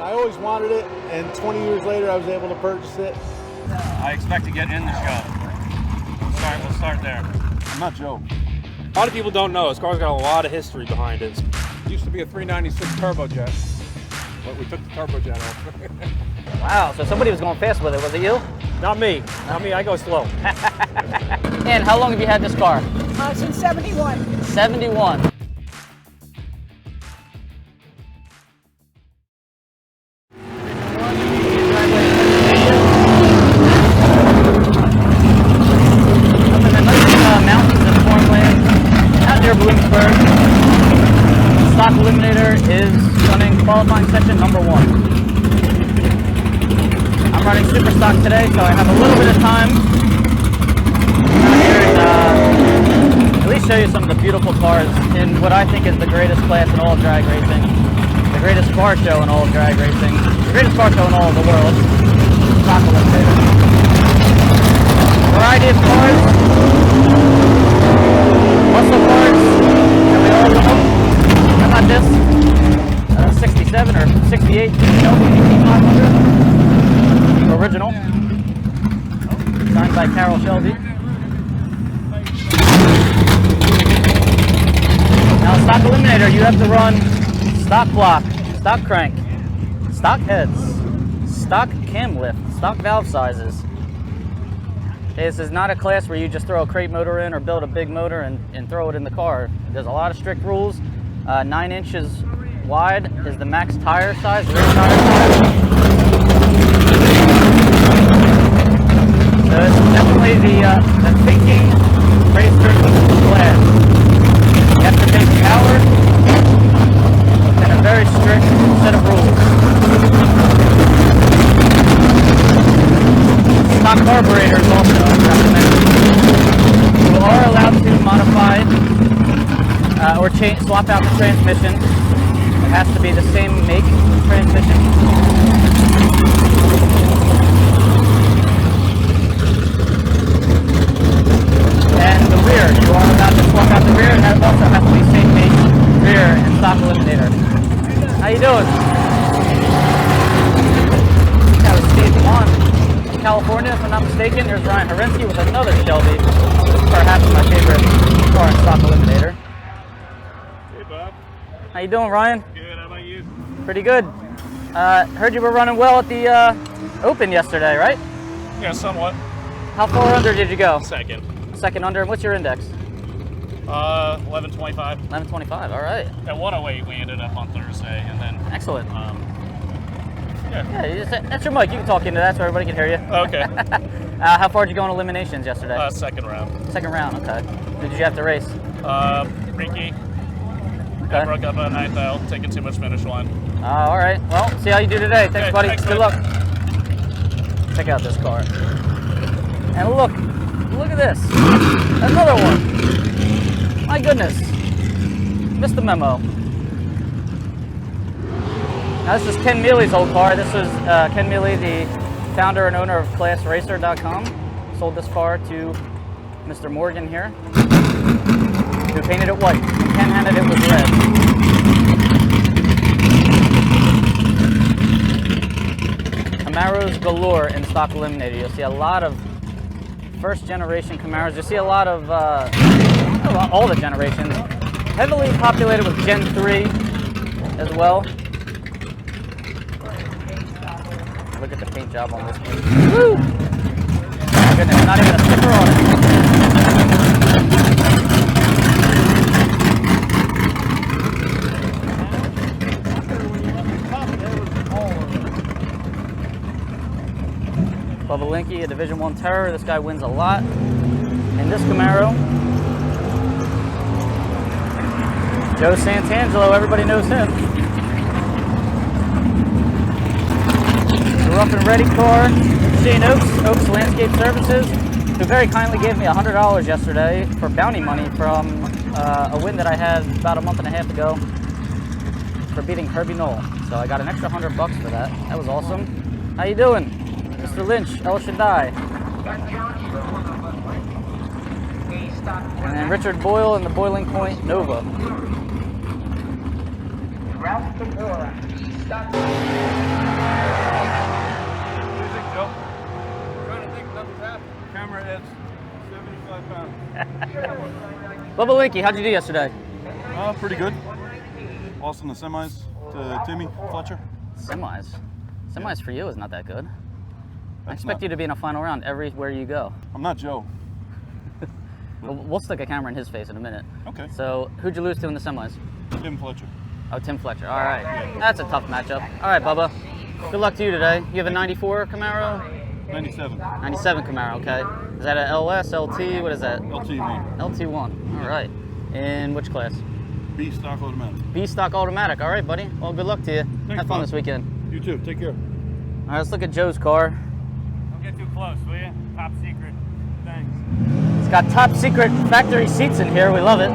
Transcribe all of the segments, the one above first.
I always wanted it, and 20 years later I was able to purchase it. I expect to get in the show. We'll start there. I'm not Joe. A lot of people don't know this car's got a lot of history behind it. It used to be a 396 turbojet, but we took the turbojet off. Wow, so somebody was going fast with it. Was it you? Not me. Not me. I go slow. And how long have you had this car? Since 71. 71. Stock Eliminator is running qualifying section number 1. I'm running super stock today, so I have a little bit of time here and at least show you some of the beautiful cars in what I think is the greatest class in all of drag racing, the greatest car show in all of drag racing, the greatest car show in all of the world, Stock Eliminator. Variety of cars, muscle cars, and we all love them. How about this? 67 or 68 Shelby 18500. Original. Signed by Carol Shelby. Now, Stock Eliminator, you have to run stock block, stock crank, stock heads, stock cam lift, stock valve sizes. This is not a class where you just throw a crate motor in or build a big motor and throw it in the car. There's a lot of strict rules. 9 inches wide is the max tire size, rear tire size. So it's definitely the thinking racer class. You have to take power and a very strict set of rules. Stock carburetors also recommended. You are allowed to modify or swap out the transmission. It has to be the same make transmission. And the rear, you are allowed to swap out the rear, and that also has to be same make rear and Stock Eliminator. How you doing? That was Steve Vaughn from California, if I'm not mistaken. Here's Ryan Horensky with another Shelby. This is perhaps my favorite car in Stock Eliminator. How you doing, Ryan? Good, how about you? Pretty good. Heard you were running well at the Open yesterday, right? Yeah, somewhat. How far under did you go? Second. Second under, and what's your index? 11:25. 11:25, all right. At 1:08 we ended up on Thursday, and then... Excellent. Yeah. Yeah, that's your mic. You can talk into that so everybody can hear you. Okay. How far did you go in eliminations yesterday? Second round. Second round, okay. Who did you have to race? Ricky. Okay. I broke up at 9th aisle, taking too much finish line. All right. Well, see how you do today. Thanks, Okay, buddy. thanks, Good man. luck. Check out this car. And look at this. Another one. My goodness. Missed the memo. Now, this is Ken Mealy's old car. This was Ken Mealy, the founder and owner of ClassRacer.com. Sold this car to Mr. Morgan here, who painted it white. And Ken handed it with red. Camaros galore in Stock Eliminator. You'll see a lot of first generation Camaros. You'll see a lot of all the generations. Heavily populated with Gen 3 as well. Look at the paint job on this one. Woo! My goodness, not even a sticker on it. Bubba Linky, a Division I terror. This guy wins a lot. And this Camaro, Joe Santangelo, everybody knows him. The rough and ready car, Shane Oaks Landscape Services, who very kindly gave me $100 yesterday for bounty money from a win that I had about a month and a half ago for beating Herbie Knoll. So I got an extra $100 for that. That was awesome. How you doing? Mr. Lynch, El Shaddai. And then Richard Boyle and the Boiling Point Nova. Ralph the War. Bubba Linky, how'd you do yesterday? Pretty good. Lost in the semis to Timmy Fletcher. Semis. Semis for you is not that good. I That's expect not- you to be in a final round everywhere you go. I'm not Joe. We'll stick a camera in his face in a minute. Okay. So, who'd you lose to in the semis? Tim Fletcher. Oh, Tim Fletcher. All right. That's a tough matchup. All right, Bubba. Good luck to you today. You have a 94 Camaro? 97. 97 Camaro, okay. Is that a LS, LT? What is that? LT1. LT1. All right. In which class? B stock automatic. B stock automatic. All right, buddy. Well, good luck to you. Have fun bud. this weekend. You too. Take care. All right, let's look at Joe's car. Don't get too close, will you? Top secret. Thanks. It's got top secret factory seats in here. We love it.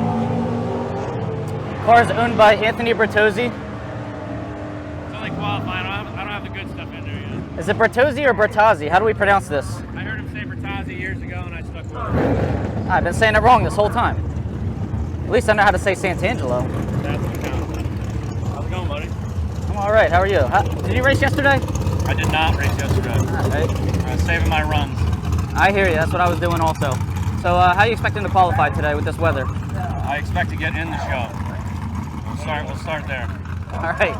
Car is owned by Anthony Bertozzi. It's only qualifying. I don't have the good stuff in there yet. Is it Bertozzi or Bertazzi? How do we pronounce this? I heard him say Bertazzi years ago, and I stuck with it. I've been saying it wrong this whole time. At least I know how to say Sant'Angelo. That's what counts. How's it going, buddy? I'm all right. How are you? Did you race yesterday? I did not race yesterday. All right. Saving my runs. I hear you. That's what I was doing also. So how are you expecting to qualify today with this weather? I expect to get in the show. We'll start there. All right.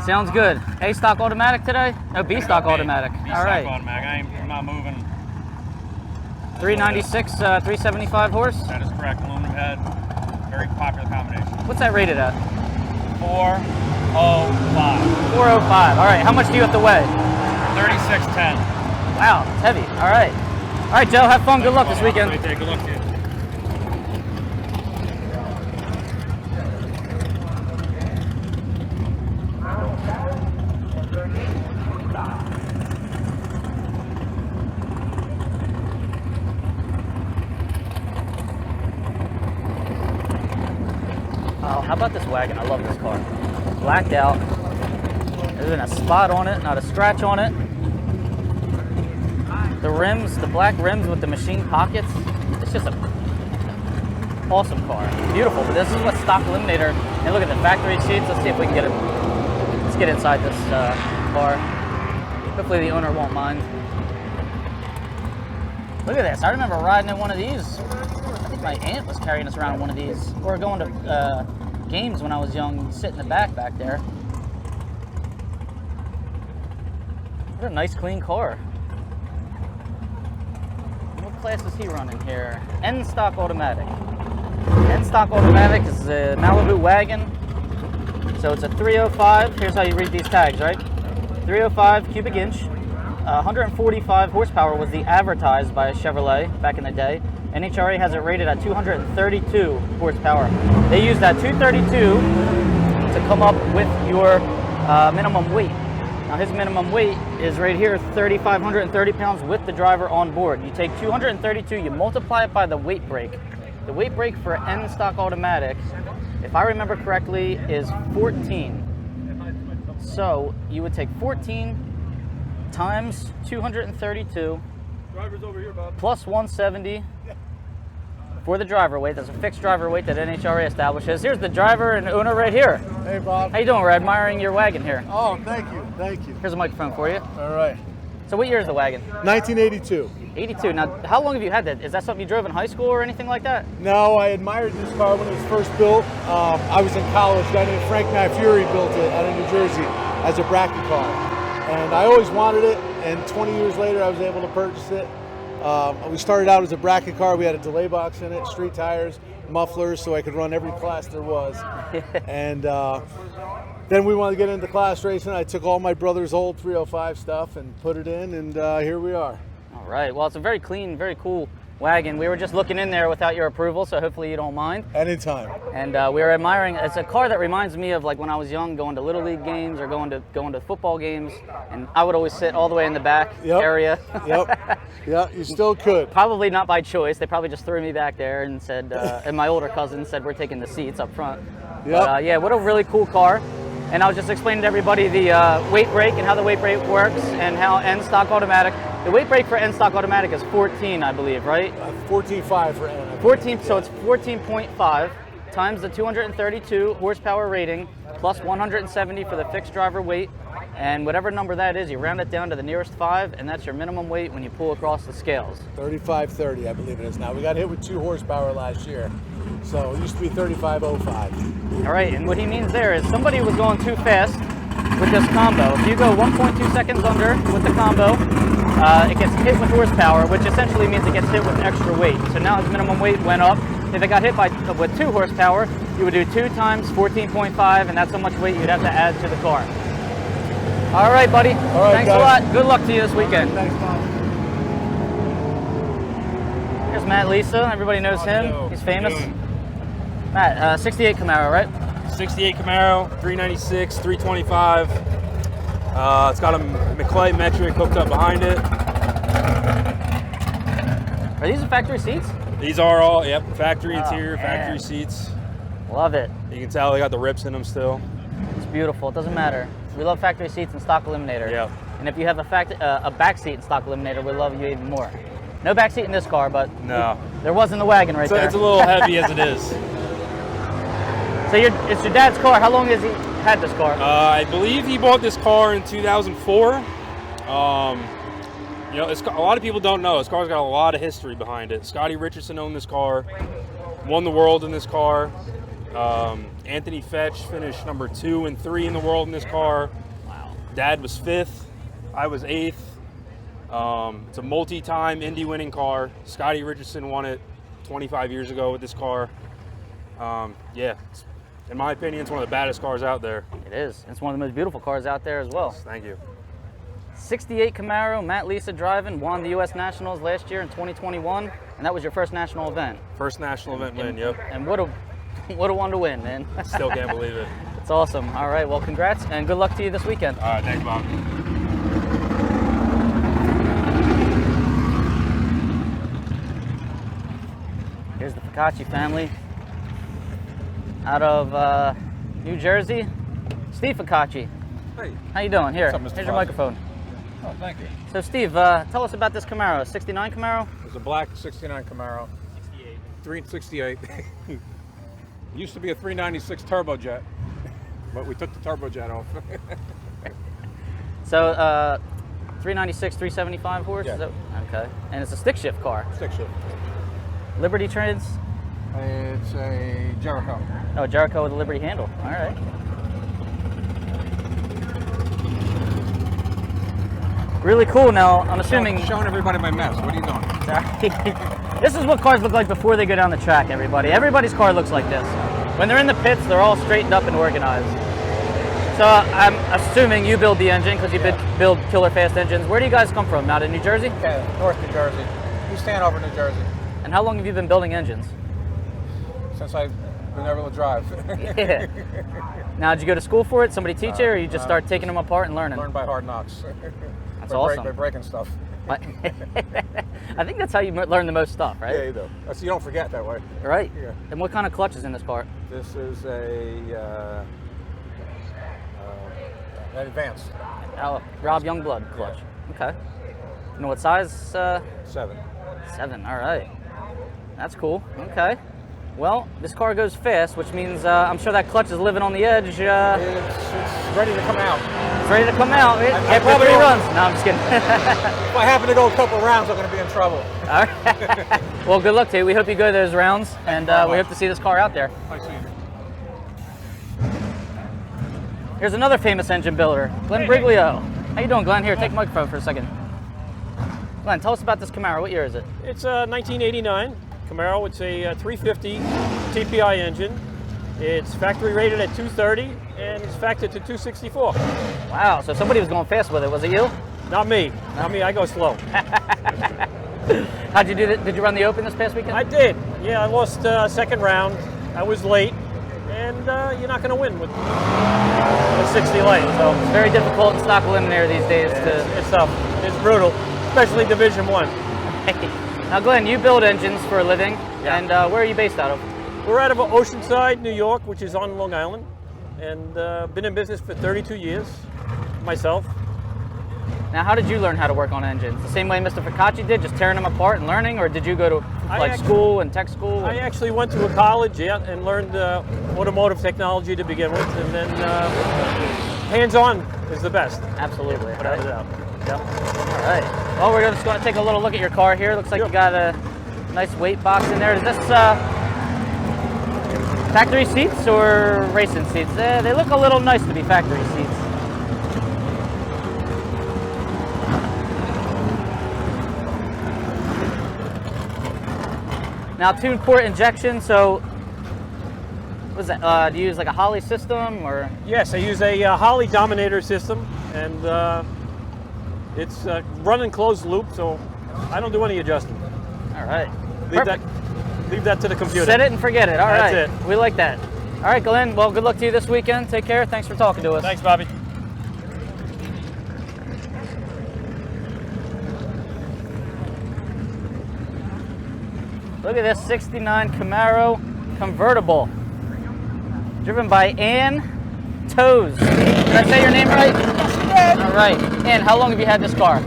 Sounds good. A stock automatic today? No, B stock automatic. B All stock right. automatic. I'm not moving. 396, 375 horse. That is correct. Aluminum head. Very popular combination. What's that rated at? 405. 405. All right. How much do you have to weigh? 3610. Wow, it's heavy. All right. All right, Joe. Have fun. Good luck this weekend. Good luck to you. Oh, how about this wagon? I love this car. Blacked out. There isn't a spot on it, not a scratch on it. The rims, the black rims with the machine pockets. It's just a awesome car. Beautiful, but this is what stock Eliminator. And look at the factory seats. Let's see if we can get it. Let's get inside this car. Hopefully the owner won't mind. Look at this. I remember riding in one of these. I think my aunt was carrying us around in one of these. Or going to games when I was young. You'd sit in the back there. What a nice clean car. What class is he running here? N stock automatic. N stock automatic is a Malibu Wagon. So it's a 305. Here's how you read these tags, right? 305 cubic inch. 145 horsepower was the advertised by Chevrolet back in the day. NHRA has it rated at 232 horsepower. They use that 232 to come up with your minimum weight. Now his minimum weight is right here, 3,530 pounds with the driver on board. You take 232, you multiply it by the weight break. The weight break for N stock automatic, if I remember correctly, is 14. So you would take 14 times 232 Driver's over here, Bob. plus 170 for the driver weight. That's a fixed driver weight that NHRA establishes. Here's the driver and owner right here. Hey, Bob. How you doing? We're admiring your wagon here. Oh, thank you. Thank you. Here's a microphone for you. All right. So what year is the wagon? 1982. 82. Now, how long have you had that? Is that something you drove in high school or anything like that? No, I admired this car when it was first built. I was in college. A guy named Frank Fury built it out of New Jersey as a bracket car. And I always wanted it, and 20 years later I was able to purchase it. We started out as a bracket car. We had a delay box in it, street tires, mufflers, so I could run every class there was. And then we wanted to get into class racing. I took all my brother's old 305 stuff and put it in, and here we are. All right. Well, it's a very clean, very cool wagon. We were just looking in there without your approval, so hopefully you don't mind. Anytime. And we were admiring. It's a car that reminds me of like when I was young, going to little league games or going to football games, and I would always sit all the way in the back area. Yep. Yeah, you still could. Probably not by choice. They probably just threw me back there and said, and my older cousin said we're taking the seats up front. Yep. But, yeah, what a really cool car. And I was just explaining to everybody the weight break and how the weight break works and how N stock automatic. The weight break for N stock automatic is 14, I believe, right? 14.5 for N. 14, so it's 14.5 times the 232 horsepower rating plus 170 for the fixed driver weight. And whatever number that is, you round it down to the nearest 5, and that's your minimum weight when you pull across the scales. 3530, I believe it is now. We got hit with 2 horsepower last year. So it used to be 35.05. All right, and what he means there is somebody was going too fast with this combo. If you go 1.2 seconds under with the combo, it gets hit with horsepower, which essentially means it gets hit with extra weight. So now his minimum weight went up. If it got hit with 2 horsepower, you would do 2 times 14.5, and that's how much weight you'd have to add to the car. All right, buddy. All right, thanks guys. a lot. Good luck to you this weekend. Thanks, Tom. Here's Matt Lisa. Everybody knows him. He's famous. Matt, 68 Camaro, right? 68 Camaro, 396, 325. It's got a McClay metric hooked up behind it. Are these the factory seats? These are all, yep, factory Oh, interior, man. factory seats. Love it. You can tell they got the rips in them still. It's beautiful. It doesn't matter. We love factory seats and stock Eliminator. Yep. And if you have a back seat in stock Eliminator, we love you even more. No back seat in this car, but No. there was in the wagon right there. It's a little heavy as it is. So it's your dad's car. How long has he had this car? I believe he bought this car in 2004. You know, a lot of people don't know. This car's got a lot of history behind it. Scotty Richardson owned this car, won the world in this car. Anthony Fetch finished number 2 and 3 in the world in this car. Wow. Dad was 5th. I was 8th. It's a multi-time Indy winning car. Scotty Richardson won it 25 years ago with this car. Yeah, in my opinion, it's one of the baddest cars out there. It is. It's one of the most beautiful cars out there as well. Thank you. 68 Camaro, Matt Lisa driving, won the U.S. Nationals last year in 2021, and that was your first national event. First national event win, yep. And what a one to win, man. Still can't believe it. It's awesome. All right, well, congrats, and good luck to you this weekend. All right, thanks, Bob. Here's the Fazio family out of New Jersey. Steve Fazio. Hey. How you doing? Here, What's up, Mr. here's Fazio? your microphone. Oh, thank you. So Steve, tell us about this Camaro, 69 Camaro? It's a black 69 Camaro. 368. Used to be a 396 turbojet, but we took the turbojet off. So 396, 375 horse? Yeah. Is that, okay. And it's a stick shift car. Stick shift. Liberty trans? It's a Jericho. Oh, Jericho with a Liberty handle. All right. Really cool. Now, I'm assuming... Showing everybody my mess. What are you doing? Sorry. This is what cars look like before they go down the track, everybody. Everybody's car looks like this. When they're in the pits, they're all straightened up and organized. So I'm assuming you build the engine because you build killer fast engines. Where do you guys come from? Out of New Jersey? Yeah, North New Jersey. East Hanover, New Jersey. And how long have you been building engines? Since I've been able to drive. Yeah. Now, did you go to school for it? Somebody teach you, or you just start taking them apart and learning? Learned by hard knocks. That's awesome. By breaking stuff. I think that's how you learn the most stuff, right? Yeah, you do. So you don't forget that way. Right. Yeah. And what kind of clutch is in this car? This is an advanced. Oh, Rob Youngblood clutch. Okay. You know what size? 7. 7. All right. That's cool. Okay. Well, this car goes fast, which means I'm sure that clutch is living on the edge. It's ready to come out. It's ready to come out. It probably runs. No, I'm just kidding. If I happen to go a couple rounds, I'm going to be in trouble. All right. Well, good luck to you. We hope you go those rounds, and we hope to see this car out there. I see you. Here's another famous engine builder, Glenn Briglio. How you doing, Glenn? Here, take the microphone for a second. Glenn, tell us about this Camaro. What year is it? It's a 1989 Camaro. It's a 350 TPI engine. It's factory rated at 230 and it's factored to 264. Wow, so somebody was going fast with it. Was it you? Not me. Not me. I go slow. How'd you do that? Did you run the Open this past weekend? I did. Yeah, I lost second round. I was late, and you're not going to win with 60 late. So It's very difficult in stock Eliminator these days it's tough. It's brutal, especially Division 1. Now, Glenn, you build engines for a living, and where are you based out of? We're out of Oceanside, New York, which is on Long Island, and been in business for 32 years myself. Now, how did you learn how to work on engines? The same way Mr. Fazio did, just tearing them apart and learning, or did you go to school and tech school? I actually went to a college, and learned automotive technology to begin with, and then hands-on is the best. Absolutely. Without a doubt. Yep. All right. Well, we're just going to take a little look at your car here. Looks like you got a nice weight box in there. Is this Factory seats or racing seats? They look a little nice to be factory seats. Now, 2-quart injection, so what's that? Do you use like a Holley system or? Yes, I use a Holley Dominator system, and it's running closed loop, so I don't do any adjusting. All right. Leave that to the computer. Set it and forget it. All right. That's it. We like that. All right, Glenn. Well, good luck to you this weekend. Take care. Thanks for talking to us. Thanks, Bobby. Look at this 69 Camaro convertible. Driven by Ann Toes. Did I say your name right? Yes, you did. All right. Ann, how long have you had this car?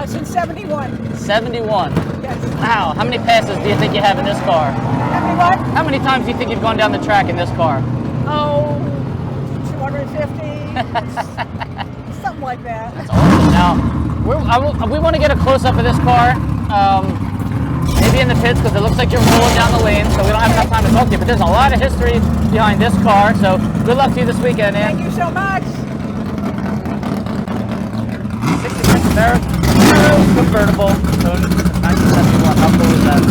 Since 71. 71. Yes. Wow. How many passes do you think you have in this car? Everyone? How many times do you think you've gone down the track in this car? Oh, 250. Something like that. That's awesome. Now, we want to get a close-up of this car. Maybe in the pits because it looks like you're rolling down the lane, so we don't have enough time to talk to you. But there's a lot of history behind this car, so good luck to you this weekend, Ann. Thank you so much. 66 Camaro convertible, so 1971. How cool is that?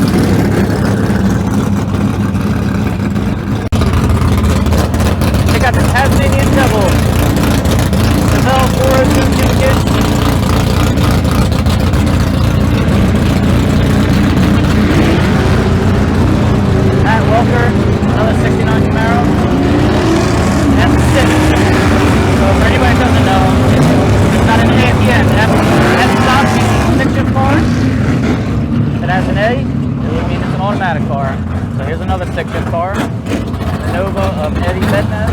Check out the Tasmanian Devil. Seville 402 kids. Matt Welker, another 69 Camaro. That's 6. So for anybody who doesn't know, it's not an A at the end. That's stock stick-shift car. If it has an A, it would mean it's an automatic car. So here's another stick-shift car. The Nova of Eddie Bednaz,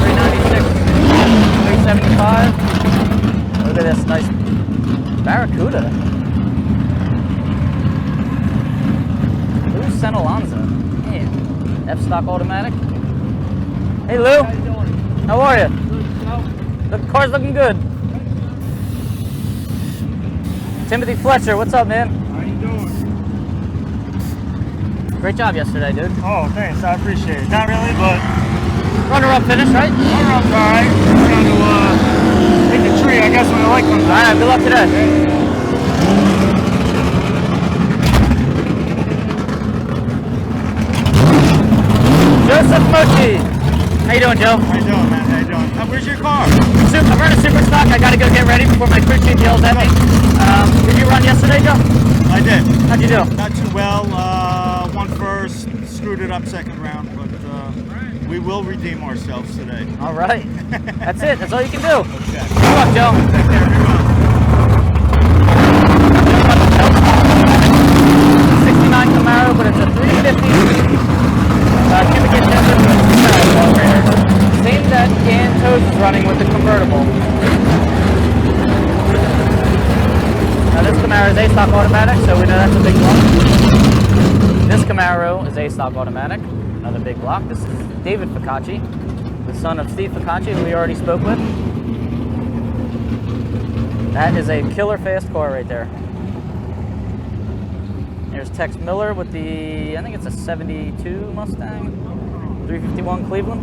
396, 375. Look at this nice Barracuda. Lou Senalonza. F-stock automatic. Hey Lou, how are you? The car's looking good. Timothy Fletcher, what's up, man? How you doing? Great job yesterday, dude. Oh, thanks. I appreciate it. Not really, but Runner-up finish, right? runner-up's all right. We're trying to hit the tree, I guess, when the light comes All on. right, good luck today. Joseph Mochi. How you doing, Joe? How you doing, man? How you doing? Where's your car? I'm running super stock. I got to go get ready before my crew chief yells at me. Did you run yesterday, Joe? I did. How'd you do? Not too well. Won first, screwed it up second round, but we will redeem ourselves today. All right. That's it. That's all you can do. Okay. Good luck, Joe. Take care, everyone. 69 Camaro, but it's a 350 cubic inch engine with a carburetor. Same that Ann Toes is running with the convertible. Now this Camaro is A-stock automatic, so we know that's a big block. This Camaro is A-stock automatic, another big block. This is David Ficacci, the son of Steve Ficacci, who we already spoke with. That is a killer fast car right there. There's Tex Miller with the, I think it's a 72 Mustang, 351 Cleveland.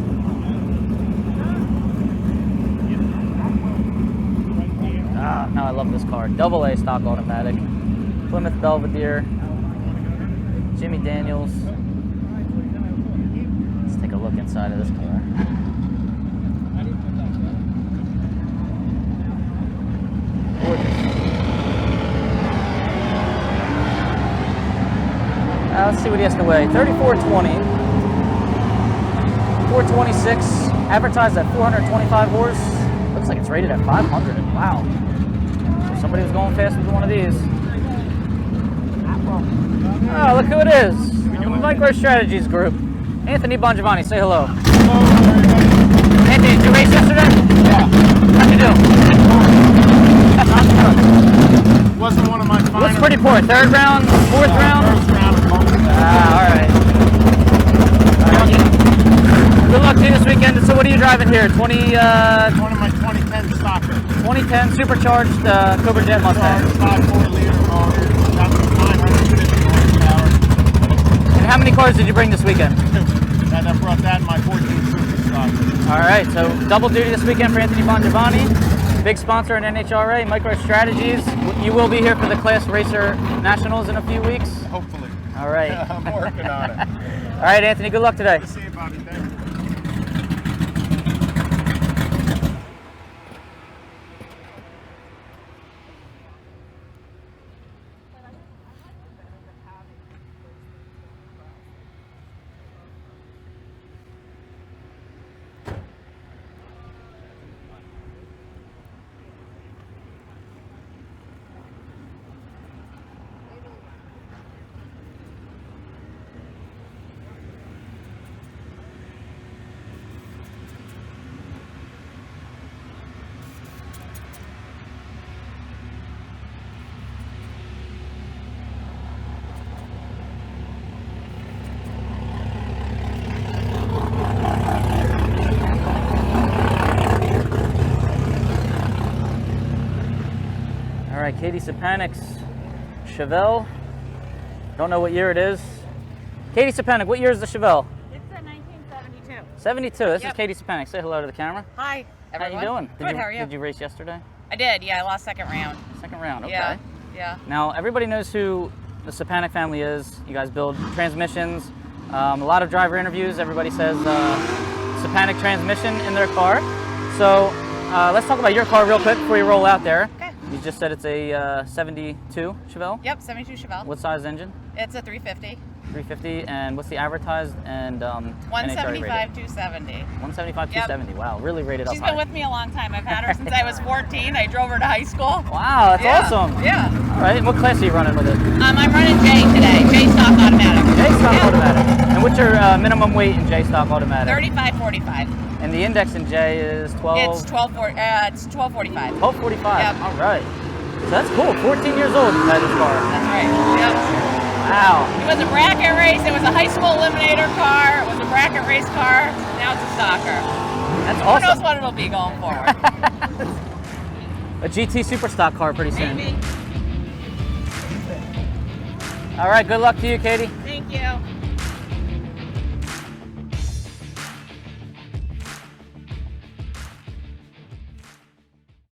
No, I love this car. Double A stock automatic. Plymouth Belvedere. Jimmy Daniels. Let's take a look inside of this car. Gorgeous. Let's see what he has to weigh. 3420. 426. Advertised at 425 horse. Looks like it's rated at 500. Wow. So somebody was going fast with one of these. Oh, look who it is. MicroStrategies Group. Anthony Bongiovanni, say hello. Anthony, did you race yesterday? Yeah. How'd you do? Wasn't one of my finals. Looks pretty poor. Third round, fourth round? First round of Alright. Good luck to you this weekend. So what are you driving here? 20, one of my 2010 stocker. 2010 supercharged Cobra Jet Mustang. 5.4 liter motor. Got 950 horsepower. And how many cars did you bring this weekend? That I brought that in my 14 Super Stock. All right, so double duty this weekend for Anthony Bongiovanni, big sponsor in NHRA, Microstrategies. You will be here for the Class Racer Nationals in a few weeks. Hopefully. All right. I'm working on it. All right, Anthony, good luck today. See you, Bobby. Thank you. All right, Katie Sapanic's Chevelle. Don't know what year it is. Katie Sapanic, what year is the Chevelle? It's a 1972. 72. This Yep. is Katie Sapanic. Say hello to the camera. Hi, everyone. How you doing? Good, how are you? Did you race yesterday? I did, yeah, I lost second round. Second round, okay. Yeah, yeah. Now, everybody knows who the Sapanic family is. You guys build transmissions. A lot of driver interviews, everybody says Sapanic transmission in their car. So let's talk about your car real quick before you roll out there. Okay. You just said it's a 72 Chevelle? Yep, 72 Chevelle. What size engine? It's a 350. 350, and what's the advertised and NHRA 175, rated? 270. 175, Yep. 270. Wow, really rated up She's high. been with me a long time. I've had her since I was 14. I drove her to high school. Wow, that's Yeah, awesome. Yeah. All right, and what class are you running with it? I'm running J today. J stock automatic. J stock Yeah. automatic. And what's your minimum weight in J stock automatic? 3545. And the index in J is 12? It's 1245. 1245. Yep. All right. So that's cool. 14 years old you had this car. That's right. Yep. Wow. It was a bracket race. It was a high school Eliminator car. It was a bracket race car. Now it's a stocker. That's Who knows awesome. what it'll be going forward? A GT super stock car pretty soon. Maybe. All right. Good luck to you, Katie.